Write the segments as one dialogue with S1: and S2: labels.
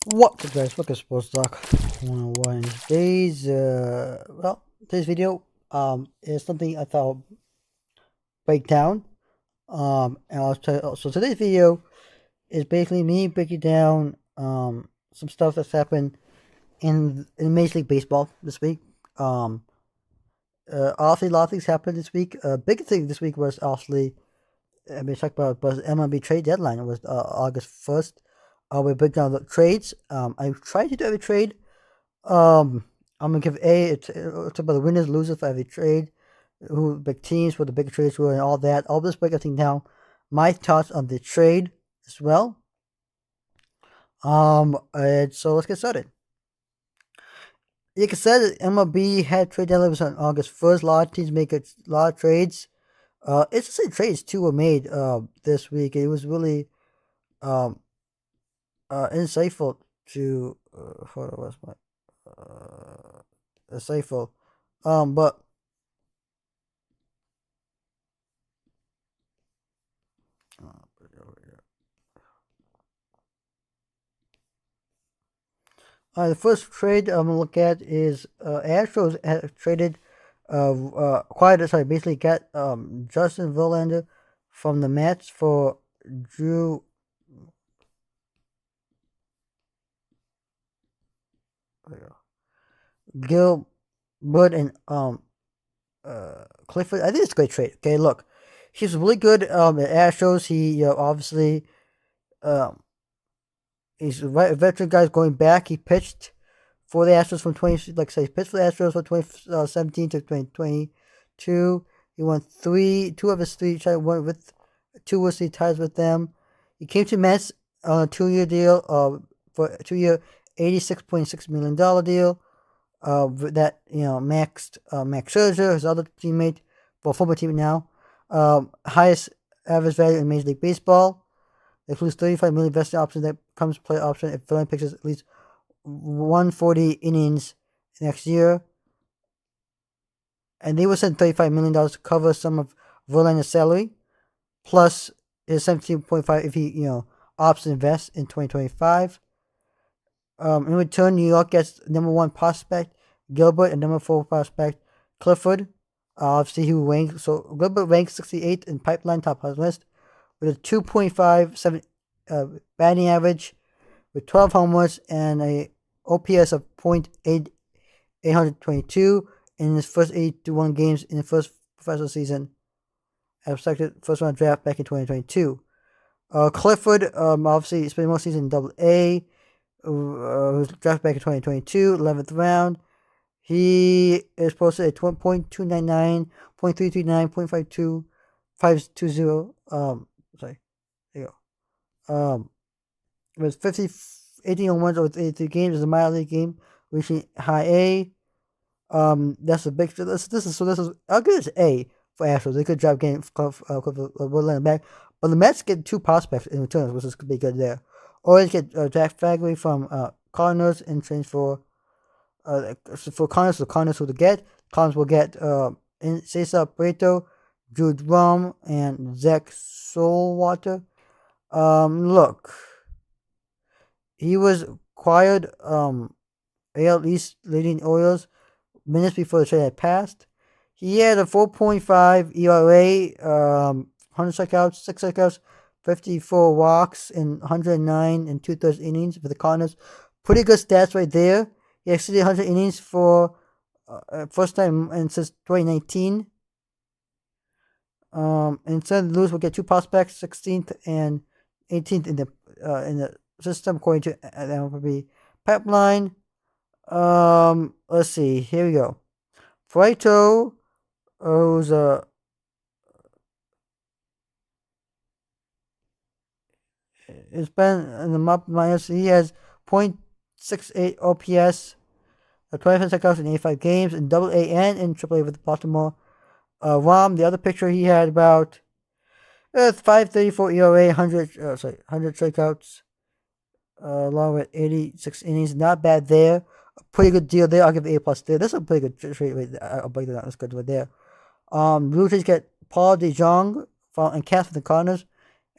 S1: What's up, guys? Welcome to Sports Talk 101. Today's video is something I thought I'd break down. And I'll tell so today's video is basically me breaking down some stuff that's happened in Major League Baseball this week. Obviously, a lot of things happened this week. Big thing this week was obviously talked about was MLB Trade Deadline. It was August 1st. We break down the trades. I tried to do every trade. I'm gonna give it's about the winners, losers for every trade, who big teams, what the big trades were, and all that. I'll just break everything down. My thoughts on the trade as well. And so let's get started. Like I said, MLB had trade deadline was on August 1st. A lot of teams make a lot of trades. It's the same trades too were made this week. It was really insightful to hold on, where's my insightful. But the first trade I'm gonna look at is Astros have traded basically got Justin Verlander from the Mets for Drew Gilbert and Clifford. I think it's a great trade. Okay, look, he's really good at Astros. He obviously he's a veteran guy going back. He pitched for the Astros from he pitched for the Astros from 2017 to 2022. He won two of his three. One with two was he ties with them. He came to Mets on a 2-year deal. For a 2-year, $86.6 million deal. That Max Scherzer, his other teammate, former teammate now, highest average value in Major League Baseball. It includes $35 million vesting option that comes play option if Verlander pitches at least 140 innings next year. And they will send $35 million to cover some of Verlander's salary, plus his 17.5 if he opts to invest in 2025. In return, New York gets number 1 prospect Gilbert and number 4 prospect Clifford. Obviously, Gilbert ranks 68th in pipeline top list with a 2.57 batting average, with 12 homers and a OPS of .822 in his first 81 games in the first professional season, as selected first round draft back in 2022. Clifford obviously spent most season in Double A. Was drafted back in 2022, 11th round. He is posted at .299, .339, .52, 520. Sorry, there you go. It was 18 on ones over 83 games. It's a minor league game, reaching high A. That's a big. This is I'll give it an A for Astros. They could job getting Woodland back, but the Mets get 2 prospects in return, which is could be good there. Or they get Jack Fagley from Cardinals in exchange for Cardinals. The Cardinals will get. Cardinals will get Cesar Prieto, Jude Rum, and Zach Solwater. Look, he was acquired AL East leading Orioles minutes before the trade had passed. He had a 4.5 ERA, 100 strikeouts, 6 strikeouts, 54 walks in 109 and 2/3 innings for the Cardinals. Pretty good stats right there. He exceeded 100 innings for first time since 2019. Instead, Lewis will get 2 prospects, 16th and 18th in the system according to the MLB pipeline. Let's see. Here we go. Prieto, who's it's been in the minus. He has .68 OPS, 25 strikeouts in 85 games in Double A and in Triple A with Baltimore. Rom, the other picture, he had about 5.34 ERA, 100 strikeouts, along with 86 innings. Not bad there. A pretty good deal there. I'll give A plus there. This is a pretty good trade right there. I'll break it down. That's good right there. Blue Jays get Paul DeJong and cast for the Cardinals,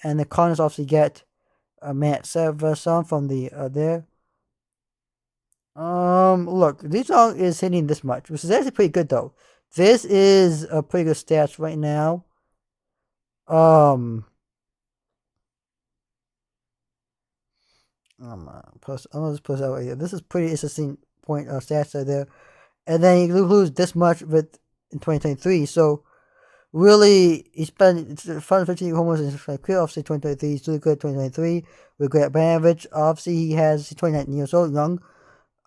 S1: and the Cardinals obviously get Matt Severson from the there. Look, DeJong is hitting this much, which is actually pretty good though. This is a pretty good stats right now. I'm gonna just post that right here. This is pretty interesting point stats right there. And then he lose this much with in 2023. So really, he spent 550 homers in his career. Obviously, 2023 he's really good. 2023 with great batting average. Obviously, he's 29 years old, young.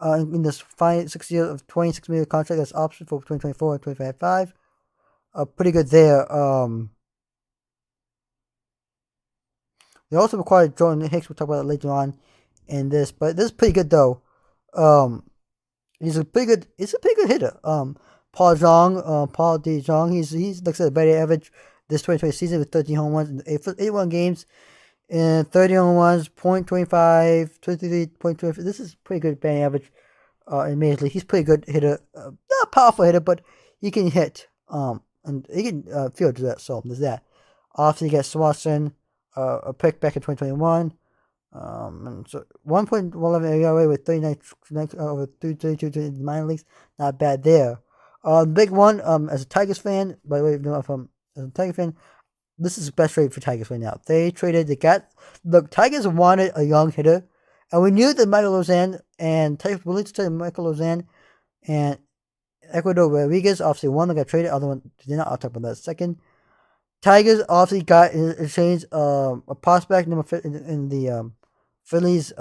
S1: In this 6 years of 26 million contract that's option for 2024 and 2025. Pretty good there. They also required Jordan Hicks. We'll talk about that later on in this, but this is pretty good though. He's a pretty good hitter. Paul DeJong, he's looks at a better average this 2020 season with 13 home runs in 81 games and 30 home runs, .25, 23.25. This is pretty good batting average. In Major League, he's pretty good hitter. Not a powerful hitter, but he can hit. And he can field that. So there's that. Obviously, you get Swanson, a pick back in 2021. And so 1.11 ERA with 39 over 32 in the minor leagues. Not bad there. Big one. As a Tigers fan, by the way, as a Tiger fan, this is the best trade for Tigers right now. They traded. Tigers wanted a young hitter, and we knew that Michael Lozan and Tigers willing to trade Michael Lozan and Ecuador Rodriguez. Obviously, one that got traded, other one did not. I'll talk about that in a second. Tigers obviously got in exchange a prospect number in the Phillies.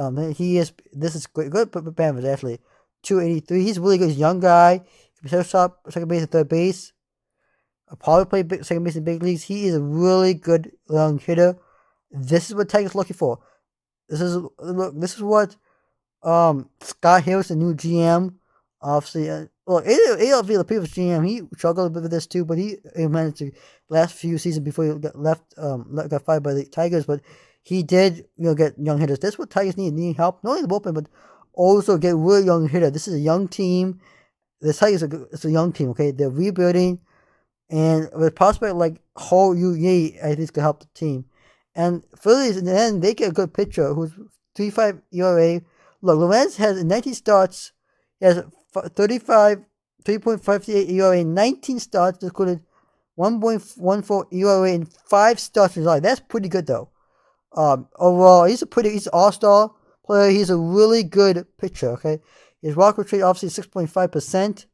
S1: This is good Bamford actually. 283. He's really good. He's a young guy. He can play second base and third base. Probably play second base in big leagues. He is a really good young hitter. This is what Tigers looking for. This is what Scott Harris, the new GM, obviously. ALV, the previous GM, he struggled a bit with this too, but he managed to last few seasons before he got fired by the Tigers. But he did, get young hitters. That's what Tigers need help, not only the bullpen, but also get really young hitter. This is a young team. The Tigers it's a young team. Okay, they're rebuilding, and with prospect like Ho Yu Ye, I think could help the team. And Phillies in the end, they get a good pitcher who's 3.5 ERA. Look, Lorenz has 19 starts. He has 3.58 ERA, 19 starts, included 1.14 ERA in 5 starts in his life. That's pretty good though. Overall, he's an all-star player. He's a really good pitcher. Okay, his walk rate obviously 6.5%.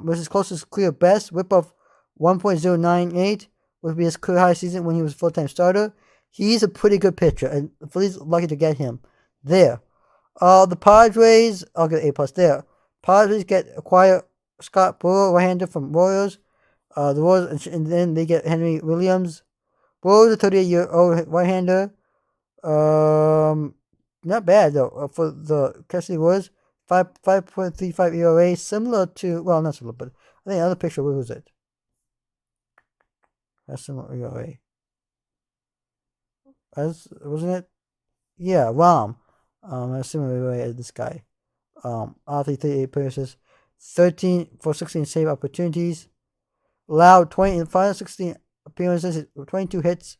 S1: Which is closest career best. Whip of 1.098 would be his career high season when he was a full-time starter. He's a pretty good pitcher, and the Phillies lucky to get him there. The Padres, I'll get A+ there. Padres acquire Scott Brewer, right-hander from Royals. The Royals, and then they get Henry Williams. Brewer, a 38-year-old right-hander. Not bad though for the Cassidy Royals. 5.35 ERA, similar to, well, not similar, but I think another picture. Where was it? That's similar ERA. Wasn't it? Yeah, Rom. A similar ERA as this guy. Obviously 38 appearances, 13 for 16 save opportunities, allowed 20 in final 16 appearances, 22 hits,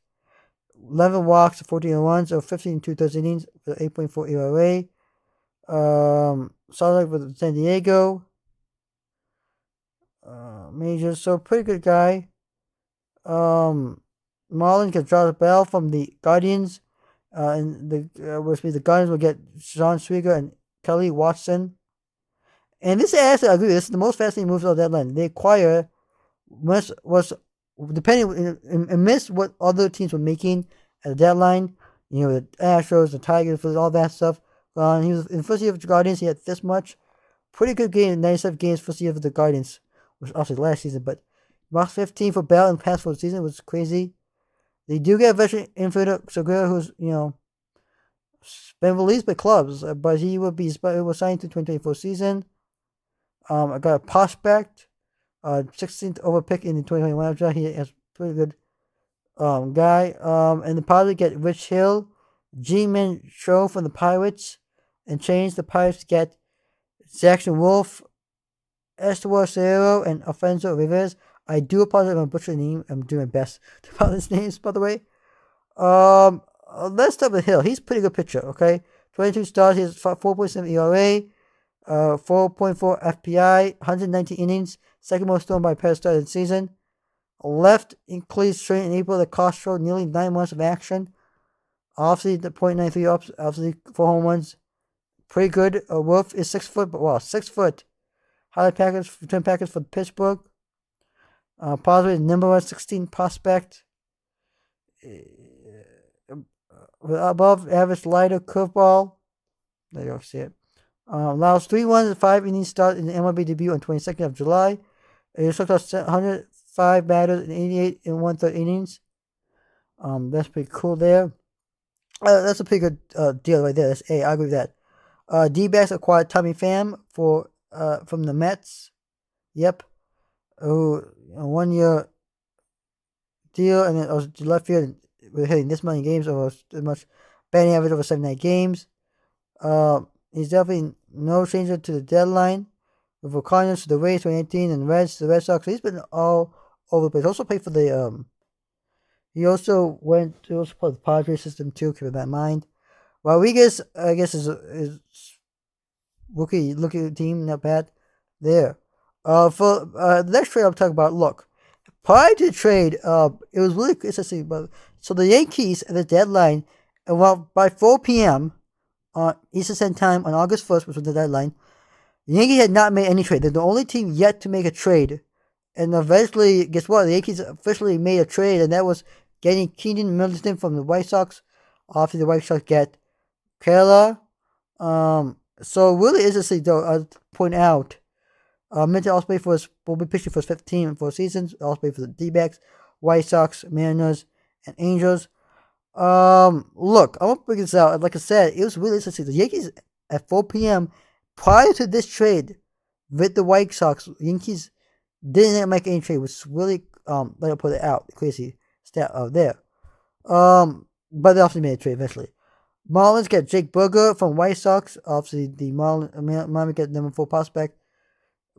S1: 11 walks, 14 runs, or 15 2/3 innings with 8.4 ERA. Solid with San Diego. Majors, so pretty good guy. Marlins get Josh Bell from the Guardians. And the Guardians will get Sean Swigger and Kelly Watson. And this actually, I agree, this is the most fascinating moves of the deadline. They acquire was depending and missed what other teams were making at the deadline. The Astros, the Tigers, all that stuff. He was in the first year of the Guardians. He had this much. Pretty good game, 97 games first year of the Guardians, which was obviously last season. But mark 15 for Bell in the past 4 seasons was crazy. They do get a veteran infielder, Segura, who's been released by clubs, but he was signed to 2024 season. I got a prospect, 16th over pick in the 2021 draft. He has pretty good guy. And the Pirates get Rich Hill, G-Man Show from the Pirates, and change the Pirates to get Jackson Wolf, Esteban Cerro, and Alfonso Rivers. I do apologize if I'm butchering the name. I'm doing my best to follow his names, by the way. Let's start with Hill. He's a pretty good pitcher, okay? 22 starts, he has 4.7 ERA. 4.4 FPI, 119 innings, second most thrown by Perez started the season. Left increased straight in April. The cost showed nearly 9 months of action. Obviously, the .93 ups, obviously 4 home runs. Pretty good. Wolf is 6 foot, but well, 6 foot. Highlight package, return package for Pittsburgh. Positive number 116 prospect. Above average lighter curveball. There you go, see it. Allows 3 runs and 5 innings start in the MLB debut on 22nd of July. It struck out 105 batters in 88 and 1/3 innings. That's pretty cool there. That's a pretty good deal right there. That's A. I agree with that. D-backs acquired Tommy Pham from the Mets. Yep. A 1-year deal, and then also left field. We're hitting this many games over this much batting average over 79 games. He's definitely no stranger to the deadline. With the Cardinals to the Rays 2018 and Reds to the Red Sox. So he's been all over the place. Also played for the he also went to part of the Padres system too, keep that in mind. Rodriguez, I guess, is rookie looking team, not bad. There. For the next trade I'm talking about, look. Prior to the trade, it was really interesting. But so the Yankees at the deadline, by 4 p.m. on Eastern Standard Time on August 1st, which was the deadline, the Yankees had not made any trade. They're the only team yet to make a trade. And eventually, guess what? The Yankees officially made a trade, and that was getting Keenan Middleton from the White Sox. Obviously, the White Sox get Kela. So really interesting, though, I'll point out. Middleton also played will be pitching for his 5th team in 4 seasons. Also played for the D-backs, White Sox, Mariners, and Angels. Look, I'm going to bring this out. Like I said, it was really interesting. The Yankees at 4 p.m. prior to this trade with the White Sox, Yankees didn't make any trade, which is really, let me put it out, crazy stat out there. But they also made a trade eventually. Marlins get Jake Burger from White Sox. Obviously, the Marlins get number 4 prospect.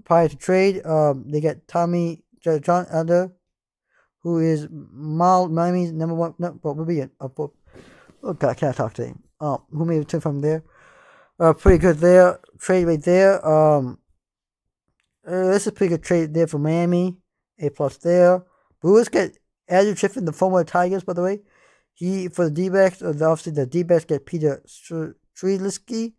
S1: Prior to trade, they get Tommy John Elder, who is Miami's number 1. No, what would be it? Oh God, can I talk to him? Who made a turn from there? Pretty good there. Trade right there. This is a pretty good trade there for Miami. A+ there. Brewers get Andrew Chiffin, the former Tigers, by the way. He for the D-backs. Obviously, the D-backs get Peter Streliski.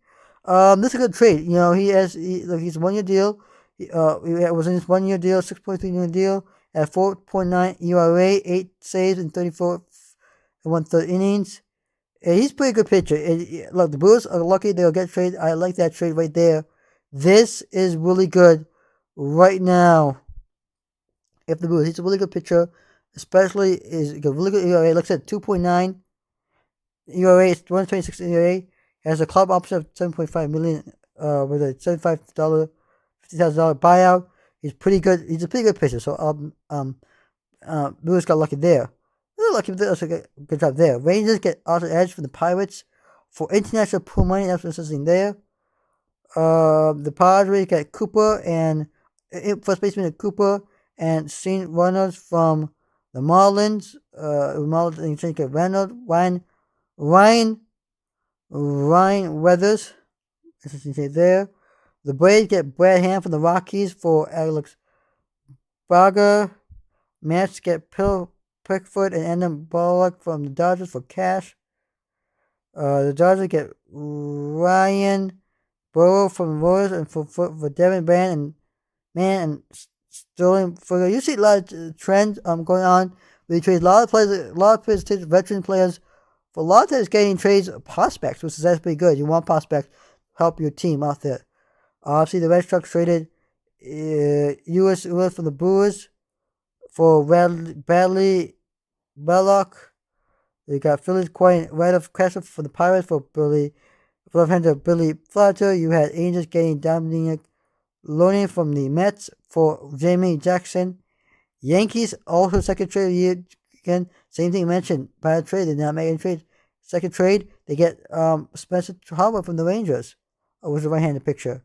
S1: This is a good trade. You know, he's a 1-year deal. He was in his 1-year deal, 6.3 million deal at 4.9 ERA, 8 saves in 34 and 1/3 innings. And he's a pretty good pitcher. Look, the Brewers are lucky they'll get traded. I like that trade right there. This is really good right now. If the Brewers, he's a really good pitcher, especially is a really good ERA. Like I said, 2.9 ERA, 126 ERA. Has a club option of $7.5 million with a $75,000, $50,000 buyout. He's pretty good. He's a pretty good pitcher. So Brewers got lucky there. Lucky there. Good job there. Rangers get Arthur Edge from the Pirates for international pool money. That's what's interesting there. The Padres get Cooper and first baseman Cooper and St. Reynolds from the Marlins. Marlins get Reynolds, Ryan Weathers. Interesting there. The Braves get Brad Hand from the Rockies for Alex Braga. Mets get Pickford and Adam Bullock from the Dodgers for cash. The Dodgers get Ryan Burrow from the Royals and for Devin Brand and Sterling Further. You see a lot of trends going on. We trade a lot of players, veteran players. For a lot of times, getting trades prospects, which is that's pretty good. You want prospects to help your team out there. Obviously, the Red Sox traded U.S. from the Brewers for Bradley Belloc. They got Phillies acquiring Randolph Castro for the Pirates for left-hander Billy Flatter. You had Angels getting Dominic Loaning from the Mets for Jamie Jackson. Yankees also second trade of the year. Again, same thing mentioned. By the trade, they did not make any trade. Second trade, they get Spencer Howard from the Rangers. Was the right-handed pitcher.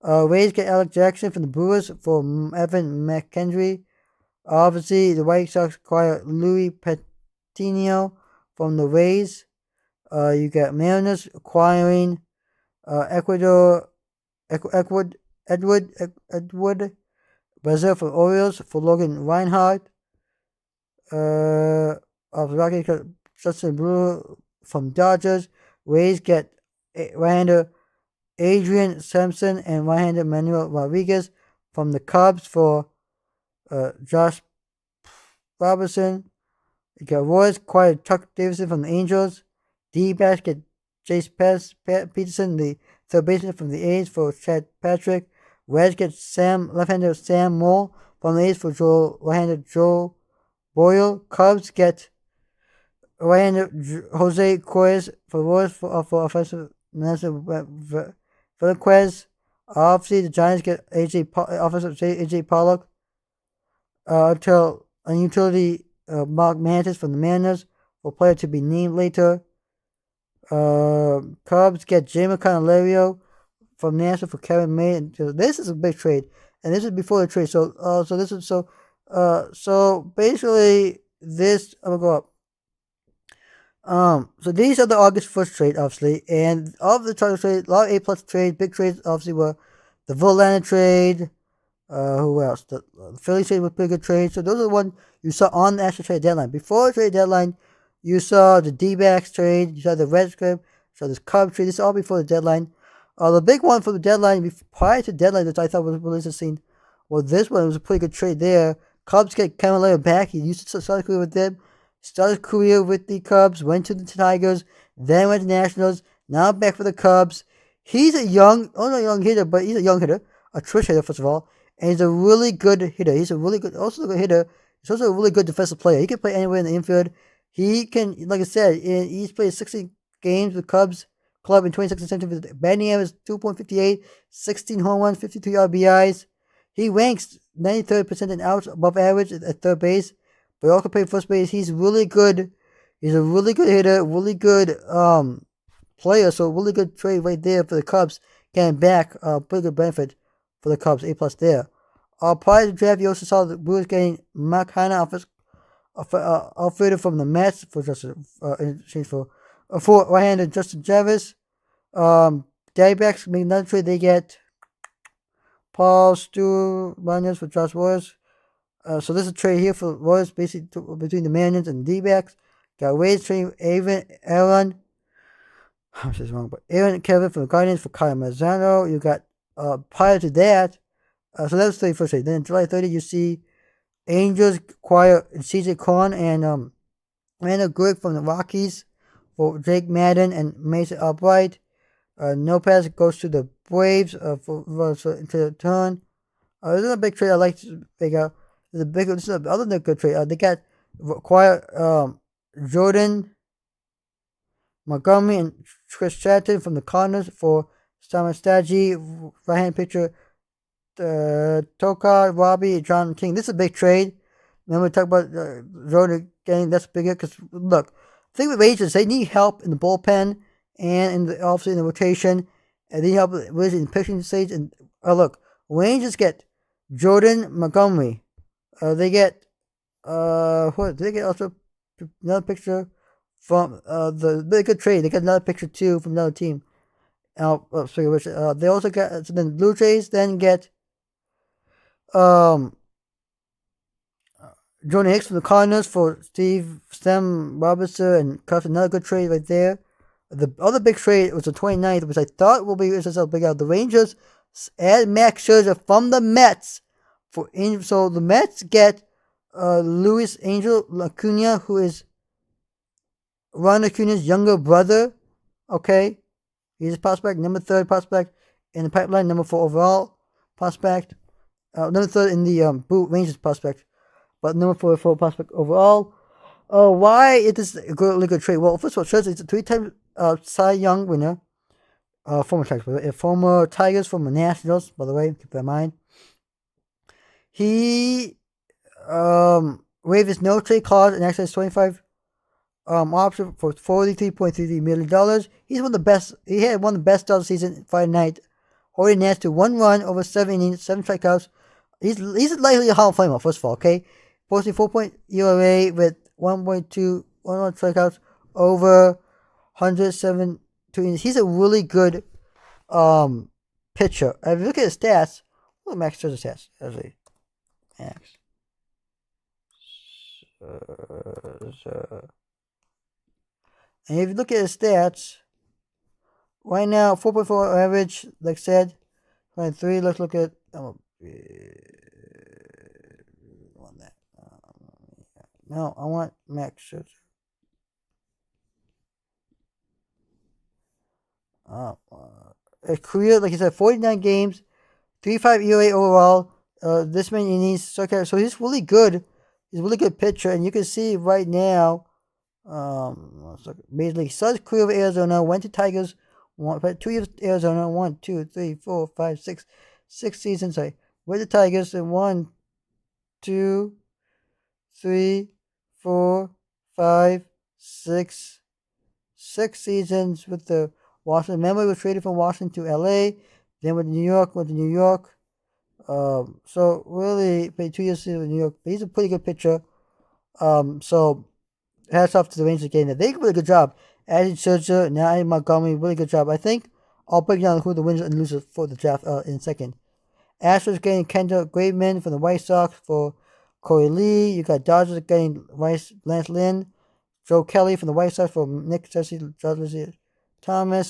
S1: Rays get Alex Jackson from the Brewers for Evan McKendry. Obviously, the White Sox acquire Louis Patino from the Rays. You got Mariners acquiring Ecuador Edward Brazil for Orioles for Logan Reinhardt. Of Rocky Justin Brewer from Dodgers. Rays get right-hander Adrian Sampson and right-hander Manuel Rodriguez from the Cubs for Josh Robertson. You got Royals acquired Chuck Davidson from the Angels. D-backs get Chase Peterson, the third baseman from the A's for Chad Patrick. Reds get left-hander Sam Moore from the A's for right-hander Joe Boyle. Cubs get right-hander Jose Corez for Royals for offensive Nelson Velasquez. Obviously, the Giants get offensive AJ Pollock until a utility Mark Mantis from the Mariners for player to be named later. Cubs get Jamer Candelario from Nassau for Kevin May. And this is a big trade, and this is before the trade. So basically this I'm gonna go up. So these are the August 1st trade, obviously, and of the Chargers trade, a lot of A+ trades, big trades, obviously were the Verlander trade. Who else? The Phillies trade was a pretty good trade. So those are the ones you saw on the actual trade deadline. Before the trade deadline, you saw the D-backs trade, you saw the Reds trade, you saw this Cubs trade. This is all before the deadline. The big one for the deadline, prior to the deadline, that I thought was really interesting, well, this one was a pretty good trade there. Cubs get Camilo back. He used to start his career with them. Started his career with the Cubs, went to the Tigers, then went to the Nationals, now back for the Cubs. He's a young hitter, but he's a young hitter, a twitch hitter, first of all, and he's a really good hitter. He's a really good, also a good hitter. He's also a really good defensive player. He can play anywhere in the infield. He can, like I said, he's played 60 games with Cubs club in 2016-17. Batting average is 2.58, 16 home runs, 53 RBIs. He ranks 93rd percent outs above average at third base, but he also played first base. He's really good. He's a really good hitter, really good player. So really good trade right there for the Cubs. Getting back, pretty good benefit for the Cubs. A+ there. Prior to the draft, you also saw the Brewers getting Mark Hanna outfielder from the Mets for Justin in exchange for right-hander Justin Jarvis. Diamondbacks make another trade. They get Paul Stewart for Josh Royals. So this is a trade here for Royals, basically between the Mariners and the D-backs. Got Rays trading Aaron Kevin from the Guardians for Kyle Mazzano. You got prior to that, so that's the first trade. Then July 30th, you see Angels acquire CJ Cron and Randall Greg from the Rockies for Jake Madden and Mason Albright. Lopez goes to the Braves to the turn. This is a big trade I like to pick out. This is another good trade. They got acquire Jordan Montgomery and Chris Stratton from the Cardinals for Simon Staggy, right-hand pitcher Toka, Robbie, John King. This is a big trade. Remember we talked about Jordan getting that's bigger because look, the thing with Rangers, they need help in the bullpen and obviously in the rotation, and they need help really in the pitching stage. And look, Rangers get Jordan Montgomery. They get they get also another picture from the big good trade. They got another picture too from another team. They also got so then Blue Jays then get Jordan Hicks from the Cardinals for Steve Stem Robertson and Cuff. Another good trade right there. The other big trade was the 29th, which I thought will be big out. The Rangers add Max Scherzer from the Mets so the Mets get Luis Angel Acuna, who is Ron Acuna's younger brother. Okay, he's a prospect, number 3 prospect in the pipeline, number 4 overall prospect, number 3 in the Rangers prospect, but number 4 prospect overall. Why is this a really good trade? Well, first of all, Scherzer is a 3-time Cy Young winner, former Tigers, former Nationals, by the way, keep that in mind. He waived his no trade clause and access 25 option for $43.33 million. He's one of the best. He had one of the best starts of the season Friday night, holding Nats to 1 run over 7 innings, 7 strikeouts. He's likely a Hall of Famer, first of all. Okay, posting 4.0 ERA with 1.2 strikeouts over 107 innings. He's a really good pitcher. If you look at his stats, look at Max Scherzer's stats. Actually, Max. And if you look at his stats, right now 4.4 average, like I said, 23. Let's look at. No, I want Max Scherzer. A career, like I said, 49 games, 3.5 ERA overall. This many innings, so he's really good. He's a really good pitcher, and you can see right now. Basically, started career with Arizona, went to Tigers, 2 years Arizona, 1, 2, 3, 4, 5, 6, 6 seasons. Sorry, with the Tigers, and 1, 2, 3, 4, 5, 6, 6 seasons with the Washington. Remember, he was traded from Washington to LA, then went to New York. So really played 2 years in New York. But he's a pretty good pitcher. So hats off to the Rangers getting that. They did a really good job. Adding Scherzer, now adding Montgomery, really good job. I think I'll break down who the winners and losers for the draft in a second. Astros getting Kendall Graveman from the White Sox for Corey Lee. You got Dodgers getting Lance Lynn. Joe Kelly from the White Sox for Nick Thomas.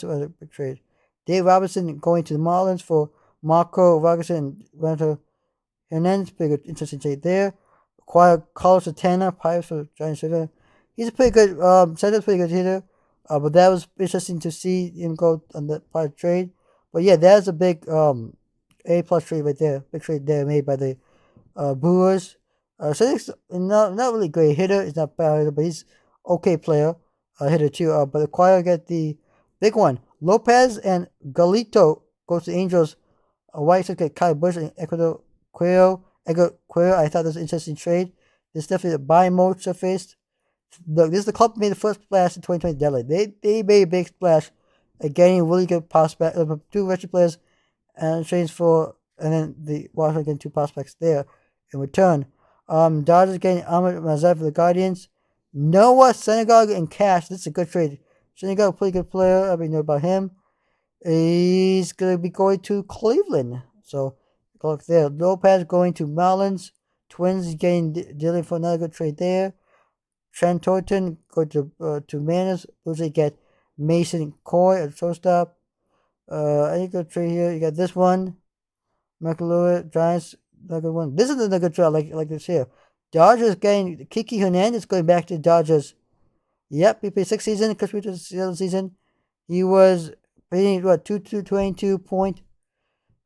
S1: Was a big trade. Dave Robinson going to the Marlins for Marco Vargas and Renato Hernandez. Pretty good, interesting trade there. Acquired Carlos Santana, Pirates for Giants. He's a pretty good, Santa's pretty good hitter. But that was interesting to see him go on that part of trade. But yeah, that's a big A+ trade right there. Big trade there made by the Brewers. Cedric's not really great hitter. He's not bad hitter, but he's okay player. Hitter too. But acquire get the big one. Lopez and Galito goes to Angels. White Sox get Kyle Busch and Ecuador Cuello. I thought this was an interesting trade. This is definitely a buy mode surfaced. Look, this is the club made the first splash in 2020 deadline. They made a big splash, getting really good prospects, 2 veteran players, and trades for, and then the Washington getting 2 prospects there in return. Dodgers getting Ahmed Mazar for the Guardians. Noah Syndergaard and cash. This is a good trade. Syndergaard, a pretty good player. I mean, know about him. He's gonna be going to Cleveland. So look there. Lopez going to Marlins. Twins getting dealing for another good trade there. Trent Thornton go to Mariners. Usually get Mason Coy at shortstop. Any good trade here? You got this one. Michael Lewis, Giants, another good one. This is another good trade like this here. Dodgers getting Kiki Hernandez going back to the Dodgers. Yep, he played 6 seasons. Chris Richards the other season. He was playing 222 point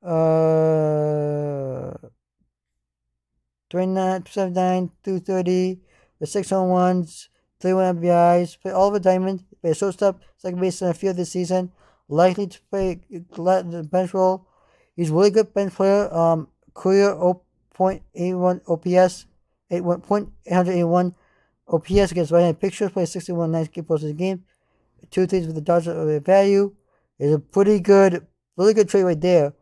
S1: 29, 79, 230. The 6 home runs, 31 RBIs, play all over diamond, play a shortstop, second base in a few this season. Likely to play the bench role. He's a really good bench player. Career 0.81 OPS, 881 OPS against right-handed pitchers. Plays 61 nice game posts a game. 2 things with the Dodgers value. It's a pretty good, really good trade right there.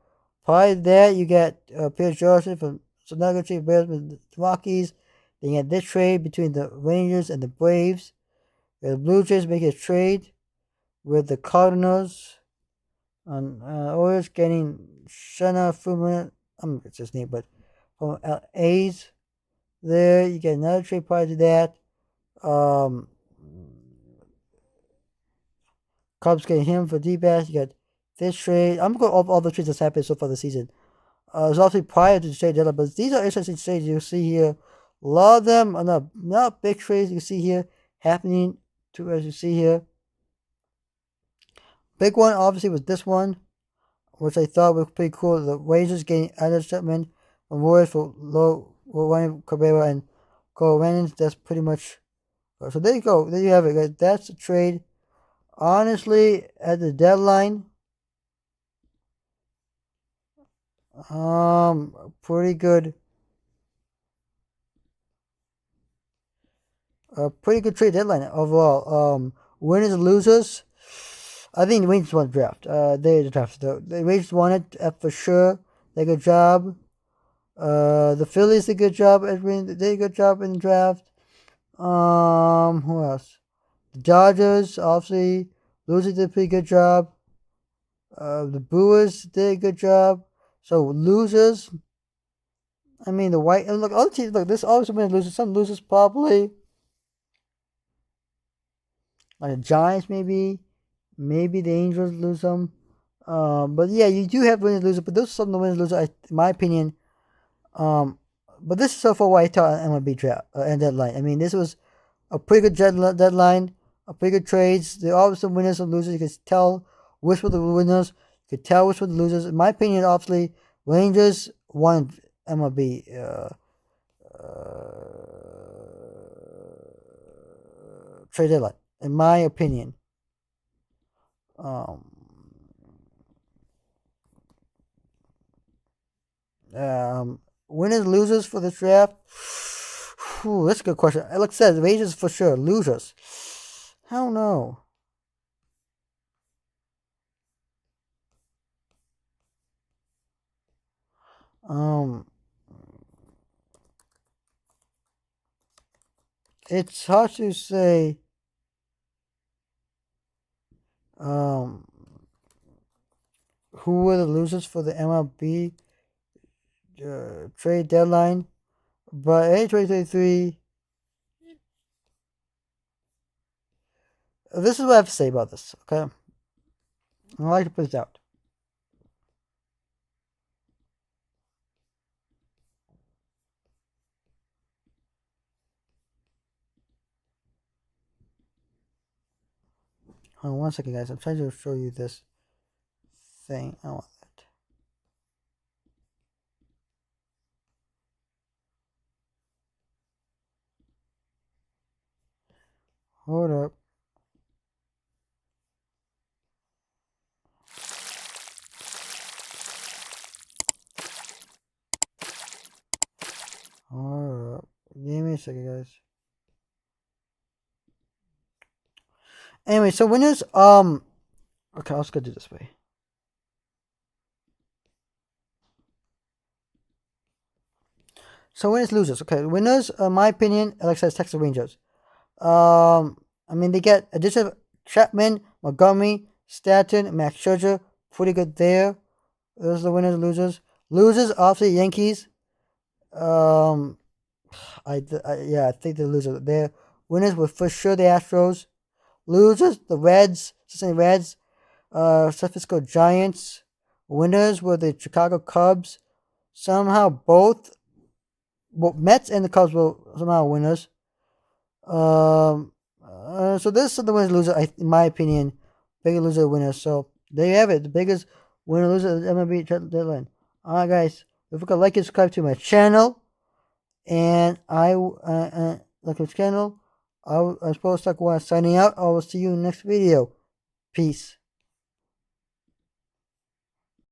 S1: Prior to that, you get Pierce Johnson from another good trade with the Rockies. Then you had this trade between the Rangers and the Braves. The Blue Jays make a trade with the Cardinals. And Orioles getting Shana Fuman. I don't know if it's his name, but from A's. There, you get another trade prior to that. Cubs getting him for D-Bass. You got this trade. I'm going over all the trades that's happened so far this season. It's obviously prior to the trade deadline, but these are interesting trades you see here. A lot of them are not big trades you see here happening to as you see here. Big one obviously was this one, which I thought was pretty cool. The Rangers getting Adam Chapman from Warriors for Ryan Cabrera and Cole Rennans. That's pretty much. So there you go. There you have it, guys. That's the trade. Honestly, at the deadline, pretty good. A pretty good trade deadline overall. Winners and losers. I think the Rangers won the draft. They drafted the Rangers won it for sure. They did a good job. The Phillies did a good job. They did a good job in the draft. Who else? The Dodgers obviously losing did a pretty good job. The Brewers did a good job. So losers, I mean the White. And look, other teams. Look, this always wins losers. Some losers probably like the Giants, maybe the Angels lose some. But yeah, you do have winners and losers. But those are some of the winners and losers, in my opinion. But this is so far what I thought on MLB draft and deadline. I mean, this was a pretty good deadline, a pretty good trades. There are some winners and losers. You can tell which were the winners. You could tell which were the losers. In my opinion, obviously, Rangers won MLB trade deadline. In my opinion, um, winners losers for the draft. Whew, that's a good question. Alex says Rangers for sure. Losers. I don't know. Um, it's hard to say. Um, who were the losers for the MLB trade deadline? But in 2023, this is what I have to say about this. Okay, I like to put this out. Hold on 1 second, guys. I'm trying to show you this thing. I want that. Hold up. Hold up. Give me a second, guys. Anyway, so winners. Okay, let's go do this way. So winners, losers. Okay, winners. In my opinion, Alex says Texas Rangers. I mean they get addition of Chapman, Montgomery, Stanton, Max Scherzer. Pretty good there. Those are the winners, losers. Losers, obviously Yankees. Um, yeah, I think the losers there. Winners were for sure the Astros. Losers, the Reds, Cincinnati Reds. San Francisco Giants. Winners were the Chicago Cubs. Somehow both, Mets and the Cubs were somehow winners. So this is the winners loser, in my opinion, biggest loser winner. So there you have it, the biggest winner loser of the MLB deadline. All right, guys, if you could like and subscribe to my channel, and I like my channel, I'm supposed to signing out. I will see you in the next video. Peace.